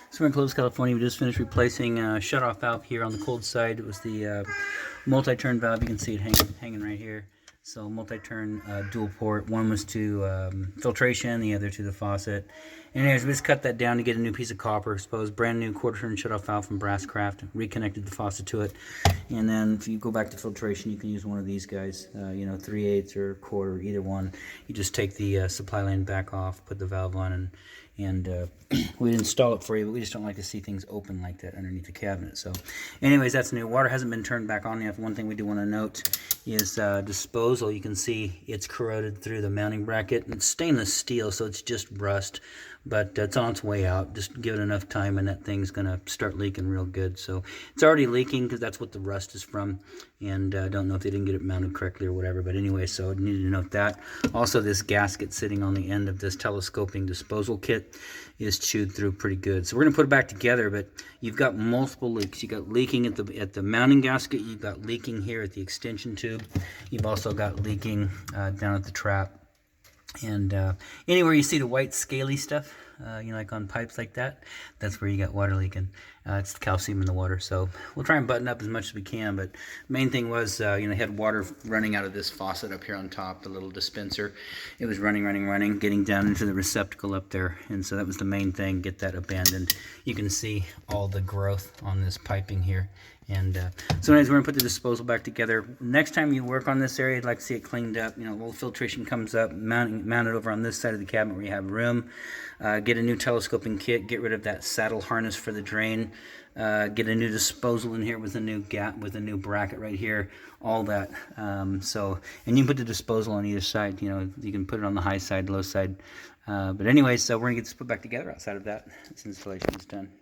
So we're in Clovis, California. We just finished replacing a shutoff valve here on the cold side. It was the multi-turn valve. You can see it hanging right here. So multi-turn dual port. One was to filtration, the other to the faucet. And anyways, we just cut that down to get a new piece of copper. I suppose brand new quarter-turn shutoff valve from Brasscraft. Reconnected the faucet to it. And then if you go back to filtration, you can use one of these guys. 3/8 or quarter, either one. You just take the supply line back off, put the valve on, and we'd install it for you, but we just don't like to see things open like that underneath the cabinet. So anyways, that's new. Water hasn't been turned back on yet. One thing we do want to note is disposal. You can see it's corroded through the mounting bracket. It's stainless steel, so it's just rust, but it's on its way out. Just give it enough time and that thing's going to start leaking real good. So it's already leaking because that's what the rust is from, and I don't know if they didn't get it mounted correctly or whatever, but anyway, so I needed to note that. Also, this gasket sitting on the end of this telescoping disposal kit is chewed through pretty good. So we're going to put it back together, but you've got multiple leaks. You've got leaking at the mounting gasket. You've got leaking here at the extension tube. You've also got leaking down at the trap. And anywhere you see the white scaly stuff, like on pipes like that, that's where you got water leaking. It's the calcium in the water. So we'll try and button up as much as we can, but main thing was, had water running out of this faucet up here on top, the little dispenser. It was running, getting down into the receptacle up there. And so that was the main thing, get that abandoned. You can see all the growth on this piping here. And so anyways, we're going to put the disposal back together. Next time you work on this area, I'd like to see it cleaned up. A little filtration comes up, mount it over on this side of the cabinet where you have room. Get a new telescoping kit, get rid of that saddle harness for the drain. Get a new disposal in here with a new gap, with a new bracket right here, all that. And you can put the disposal on either side. You can put it on the high side, low side. But anyway, so we're going to get this put back together outside of that. This installation is done.